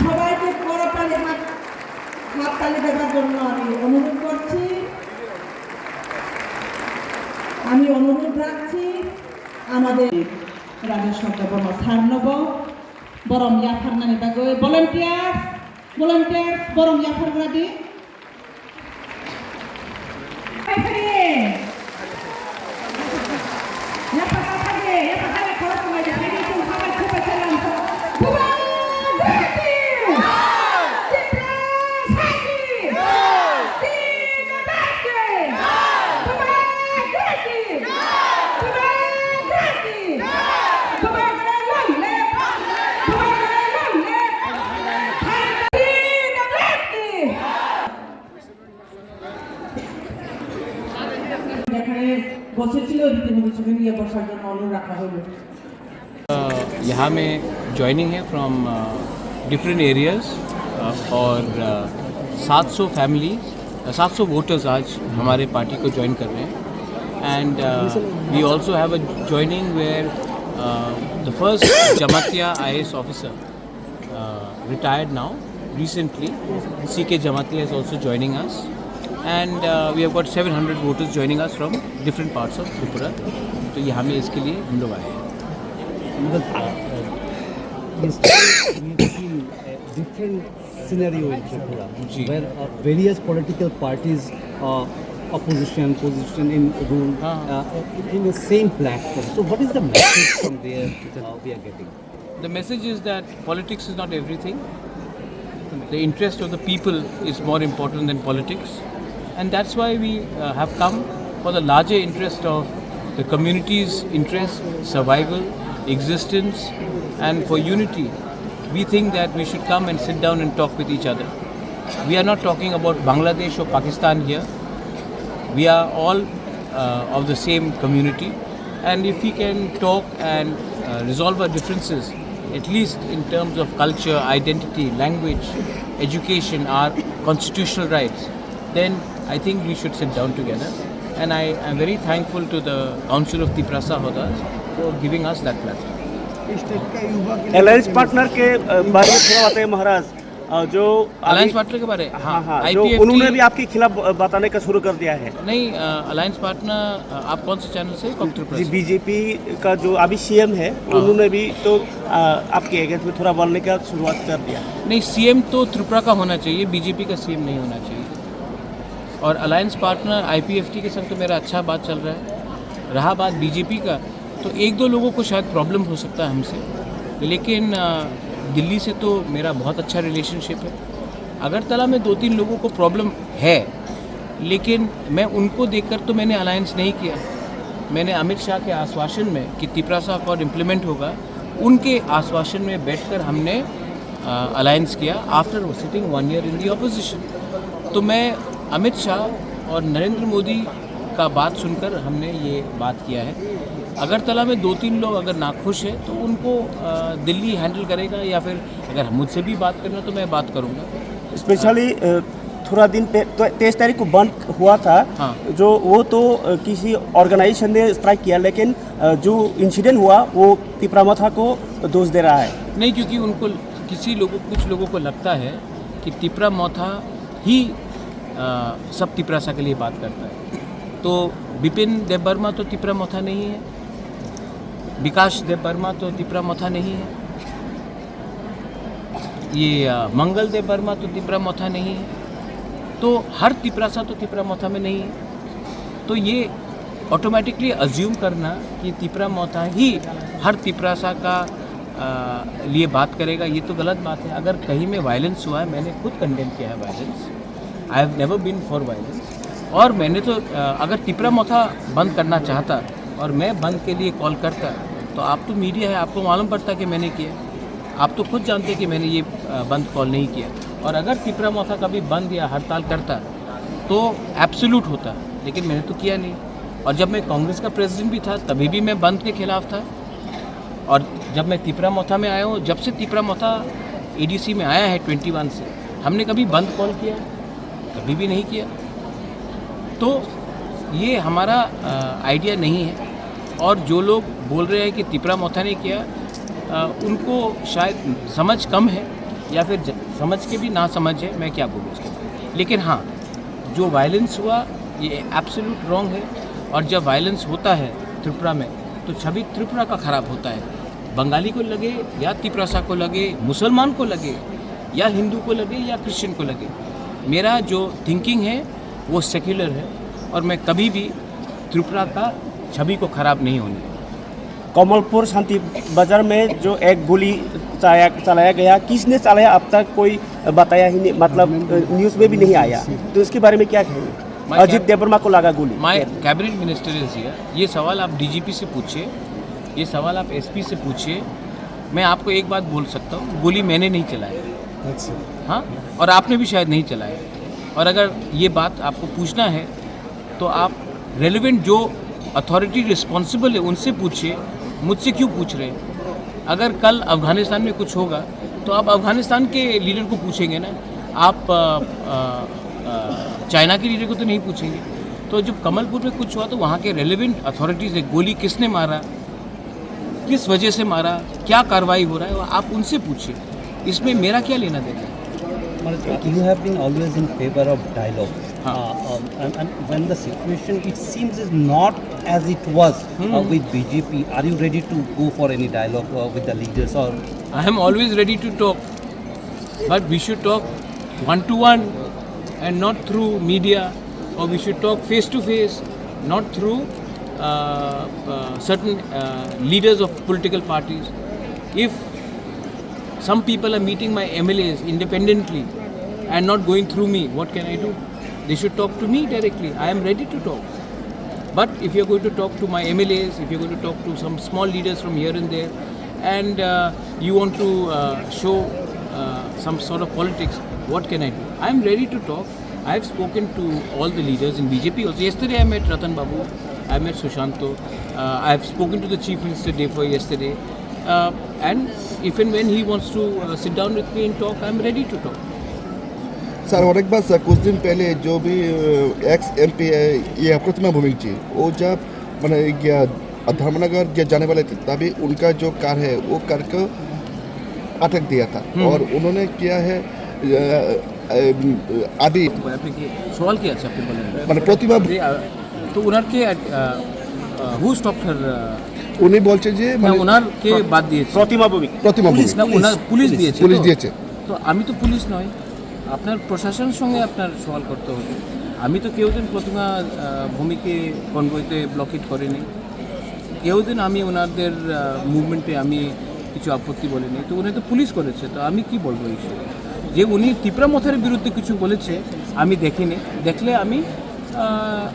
সবাইকে করতালি হাততালি দেওয়ার জন্য আমি অনুরোধ করছি। আমি অনুরোধ রাখছি আমাদের রাজের শব্দ বর্ণ সার্নব বরম ইয়াফার নানি বাগৈ ভলেন্টিয়ার্স বরম ইয়াফার রাদি यहाँ में ज्वाइनिंग है फ्रॉम डिफरेंट एरियाज़ और 700 फैमिली 700 वोटर्स आज हमारे पार्टी को ज्वाइन कर रहे हैं and we also have a joining where the first Jamatia IAS officer retired now recently CK Jamatia is also joining us and we have got 700 voters joining us from different parts of Tripura. तो यहाँ में इसके लिए हम लोग आए हैं। Different scenario in Tripura where various political parties opposition position in rule in the same platform. So what is the message from there we are getting? The message is that politics is not everything. The interest of the people is more important than politics. And that's why we have come for the larger interest of the community's interest, survival, existence, and for unity. We think that we should come and sit down and talk with each other. We are not talking about Bangladesh or Pakistan here. We are all of the same community. And if we can talk and resolve our differences, at least in terms of culture, identity, language, education, our constitutional rights, then I think we should sit down together. And I am very thankful to the Council of Tiprasa Hodas for giving us that platform. Alliance partner के बारे में थोड़ा बताइए महाराज। जो alliance partner के बारे हाँ जो IPFT उन्होंने भी आपके खिलाफ बताने का शुरू कर दिया है। नहीं, अलायंस पार्टनर आप कौन से चैनल से? जी बीजेपी का जो अभी CM है उन्होंने भी तो आपके अगेंस्ट में थोड़ा बोलने का शुरुआत कर दिया। नहीं, CM तो त्रिपुरा का होना चाहिए, बीजेपी का CM नहीं होना चाहिए। और अलायंस पार्टनर IPFT के संग तो मेरा अच्छा बात चल रहा है। रहा बात बीजेपी का, तो एक दो लोगों को शायद प्रॉब्लम हो सकता है हमसे, लेकिन दिल्ली से तो मेरा बहुत अच्छा रिलेशनशिप है। अगरतला में 2-3 लोगों को प्रॉब्लम है, लेकिन मैं उनको देखकर तो मैंने अलायंस नहीं किया। मैंने अमित शाह के आश्वासन में कि तिपरासा अकॉर्ड इम्प्लीमेंट होगा, उनके आश्वासन में बैठकर हमने अलायंस किया after sitting 1 year in the opposition. तो मैं अमित शाह और नरेंद्र मोदी का बात सुनकर हमने ये बात किया है। अगरतला में 2-3 लोग अगर नाखुश है तो उनको दिल्ली हैंडल करेगा, या फिर अगर मुझसे भी बात करना तो मैं बात करूँगा। स्पेशली थोड़ा दिन पे तो 23 तारीख को बंद हुआ था। हाँ। जो वो तो किसी ऑर्गेनाइजेशन ने स्ट्राइक किया, लेकिन जो इंसिडेंट हुआ वो तिपरामथा को दोष दे रहा है। नहीं, क्योंकि उनको कुछ लोगों को लगता है कि तिपरामथा ही सब तिपरासा के लिए बात करता है। तो बिपिन देबबर्मा तो तिपरामथा नहीं है, विकास देबबर्मा तो तिपरामथा नहीं है, ये मंगल देबबर्मा तो तिपरामथा नहीं है, तो हर तिपरासा तो तिपरामथा में नहीं है। तो ये ऑटोमेटिकली अज्यूम करना कि तिपरामथा ही हर तिपरासा का लिए बात करेगा, ये तो गलत बात है। अगर कहीं में वायलेंस हुआ है, मैंने खुद कंडेम किया है violence. I have never been for violence. और मैंने तो अगर तिपरामथा बंद करना चाहता और मैं बंद के लिए कॉल करता, तो आप तो मीडिया है, आपको मालूम पड़ता कि मैंने किया। आप तो खुद जानते कि मैंने ये बंद कॉल नहीं किया। और अगर तिपरामथा कभी बंद या हड़ताल करता तो एब्सोल्यूट होता, लेकिन मैंने तो किया नहीं। और जब मैं कांग्रेस का प्रेसिडेंट भी था तभी भी मैं बंद के खिलाफ था। और जब मैं तिपरामथा में आया हूँ, जब से तिपरामथा ADC में आया है 21 से, हमने कभी बंद कॉल किया? कभी भी नहीं किया। तो ये हमारा आइडिया नहीं है। और जो लोग बोल रहे हैं कि तिपरा मोथा ने किया, उनको शायद समझ कम है या फिर समझ के भी ना समझ है, मैं क्या बोलूँ उसके बाद। लेकिन हाँ, जो वायलेंस हुआ ये एब्सोल्यूट रॉन्ग है। और जब वायलेंस होता है त्रिपुरा में तो छवि त्रिपुरा का ख़राब होता है। बंगाली को लगे या तिपरासा को लगे, मुसलमान को लगे या हिंदू को लगे या क्रिश्चियन को लगे, मेरा जो थिंकिंग है वो सेक्युलर है और मैं कभी भी त्रिपुरा का छवि को ख़राब नहीं होने दूंगा। कमलपुर शांति बाजार में जो एक गोली चलाया गया, किसने चलाया अब तक कोई बताया ही नहीं, मतलब न्यूज़ में भी नहीं आया, तो इसके बारे में क्या कहेंगे? अजीत देववर्मा को लगा गोली। My cabinet minister is here. ये सवाल आप डीजीपी से पूछिए, ये सवाल आप एसपी से पूछिए। मैं आपको एक बात बोल सकता हूँ, गोली मैंने नहीं चलाया। अच्छा। हाँ, और आपने भी शायद नहीं चलाया। और अगर ये बात आपको पूछना है तो आप रेलिवेंट जो अथॉरिटी रिस्पॉन्सिबल है उनसे पूछिए, मुझसे क्यों पूछ रहे हैं? अगर कल अफ़गानिस्तान में कुछ होगा तो आप अफ़गानिस्तान के लीडर को पूछेंगे ना, आप चाइना के लीडर को तो नहीं पूछेंगे। तो जब कमलपुर में कुछ हुआ तो वहाँ के रेलिवेंट अथॉरिटीज़ है, गोली किसने मारा, किस वजह से मारा, क्या कार्रवाई हो रहा है, आप उनसे पूछिए। इसमें मेरा क्या लेना देना है? You have been always in favor of dialogue. And when the situation, it seems, is not as it was with BJP, are you ready to go for any dialogue with the leaders? Or I am always ready to talk, but we should talk one-to-one and not through media, or we should talk face-to-face, not through certain leaders of political parties. If some people are meeting my MLAs independently and not going through me, what can I do? They should talk to me directly. I am ready to talk. But if you're going to talk to my MLAs, if you're going to talk to some small leaders from here and there, and you want to show some sort of politics, what can I do? I am ready to talk. I have spoken to all the leaders in BJP also. Yesterday I met Ratan Babu, I met Sushanto, I have spoken to the Chief Minister Defoe yesterday. And if and when he wants to sit down with me and talk, I am ready to talk. Sir, और एक बात sir, कुछ दिन पहले जो भी x MP है ये प्रतिमा भूमिक जी, वो जब मैंने धर्मनगर जाने वाले थे तभी उनका जो कार है वो कार को अटक दिया था और उन्होंने किया है आदि सवाल किया আছে আপনি বলেন মানে প্রতিমা তো উনারকে হু স্টপড হার উনি বলছে যে মানে উনারকে বাদ দিয়েছে प्रतिमा भूमिक পুলিশ না, উনার পুলিশ দিয়েছে। পুলিশ দিয়েছে। তো আমি তো পুলিশ নয়, আপনার প্রশাসনের সঙ্গে আপনার সওয়াল করতে হবে। আমি তো কেউদিন প্রতিমা ভূমিকে কনভয়তে ব্লকেট করিনি, কেউদিন আমি ওনাদের মুভমেন্টে আমি কিছু আপত্তি বলিনি। তো উনি তো পুলিশ করেছে, তো আমি কি বলবো এই বিষয়ে? যে উনি তিপরা মথার বিরুদ্ধে কিছু বলেছে আমি দেখিনি, দেখলে আমি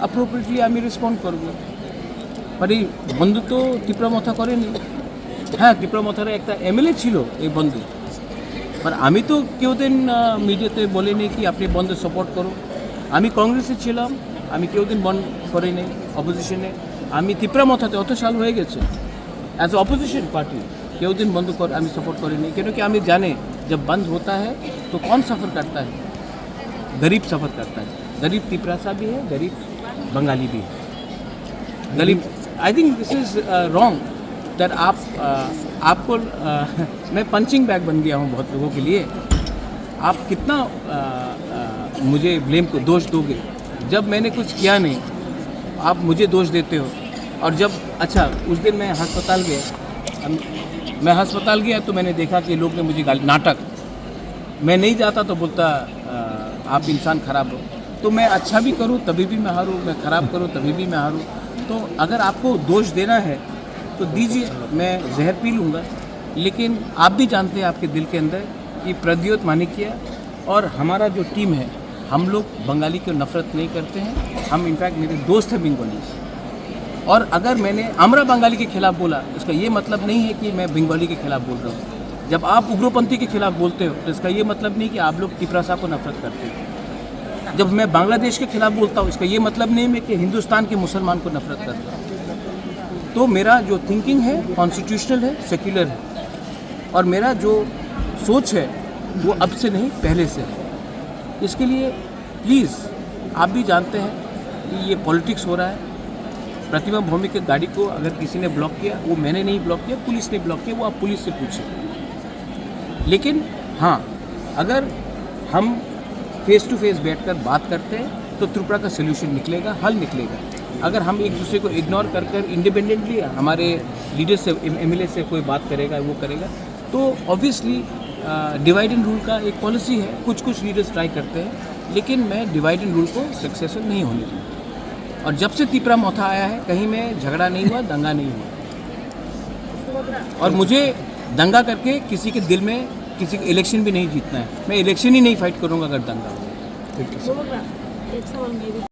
অ্যাপ্রোপ্রিয়েটলি আমি রেসপন্ড করব। বাট এই বন্ধু তো তিপরা মথা করেনি। হ্যাঁ, তিপরা মথার একটা MLA ছিল এই বন্ধু, বাট আমি তো কেউদিন মিডিয়াতে বলিনি কি আপনি বন্ধু সাপোর্ট করো। আমি কংগ্রেসে ছিলাম, আমি কেউদিন বন্ধ করিনি অপোজিশনে। আমি তিপরা মথাতে অত সাল হয়ে গেছে एज अपोजिशन पार्टी केउदिन बंद कर आमी सपोर्ट करेंगे, क्योंकि आमी जाने जब बंद होता है तो कौन सफ़र करता है? गरीब सफ़र करता है। गरीब तिपरासा भी है, गरीब बंगाली भी है, गरीब। I think this is wrong that आपको मैं पंचिंग बैग बन गया हूँ बहुत लोगों के लिए। आप कितना मुझे ब्लेम को दोष दोगे? जब मैंने कुछ किया नहीं आप मुझे दोष देते हो। और जब अच्छा उस दिन मैं अस्पताल गया तो मैंने देखा कि लोग ने मुझे गाली, नाटक, मैं नहीं जाता तो बोलता आप इंसान ख़राब हो। तो मैं अच्छा भी करूं तभी भी मैं हारूं, मैं ख़राब करूं तभी भी मैं हारूं। तो अगर आपको दोष देना है तो दीजिए, मैं जहर पी लूँगा। लेकिन आप भी जानते हैं आपके दिल के अंदर कि प्रद्योत मानिकिया और हमारा जो टीम है, हम लोग बंगाली को नफ़रत नहीं करते हैं। हम इनफैक्ट मेरे दोस्त हैं बंगाली, और अगर मैंने आमरा बंगाली के खिलाफ बोला इसका ये मतलब नहीं है कि मैं बंगाली के खिलाफ बोल रहा हूँ। जब आप उग्रपंथी के खिलाफ बोलते हो तो इसका ये मतलब नहीं कि आप लोग तिपरासा को नफरत करते हो। जब मैं बांग्लादेश के खिलाफ बोलता हूँ इसका ये मतलब नहीं है कि हिंदुस्तान के मुसलमान को नफरत करता हूँ। तो मेरा जो थिंकिंग है कॉन्स्टिट्यूशनल है, सेक्युलर है, और मेरा जो सोच है वो अब से नहीं पहले से है। इसके लिए प्लीज़, आप भी जानते हैं कि ये पॉलिटिक्स हो रहा है। प्रतिमा भौमिक की गाड़ी को अगर किसी ने ब्लॉक किया, वो मैंने नहीं ब्लॉक किया, पुलिस ने ब्लॉक किया, वो आप पुलिस से पूछें। लेकिन हाँ, अगर हम फेस टू फेस बैठकर बात करते हैं तो त्रिपुरा का सोल्यूशन निकलेगा, हल निकलेगा। अगर हम एक दूसरे को इग्नोर कर कर इंडिपेंडेंटली हमारे लीडर से, एमएलए से कोई बात करेगा, वो करेगा, तो ऑब्वियसली डिवाइड एंड रूल का एक पॉलिसी है। कुछ कुछ लीडर्स ट्राई करते हैं, लेकिन मैं डिवाइड एंड रूल को सक्सेसफुल नहीं होने दूँगा। और जब से तिपरा मोथा आया है, कहीं में झगड़ा नहीं हुआ, दंगा नहीं हुआ। और मुझे दंगा करके किसी के दिल में किसी को इलेक्शन भी नहीं जीतना है। मैं इलेक्शन ही नहीं फाइट करूँगा अगर दंगा हो। एक सवाल मेरी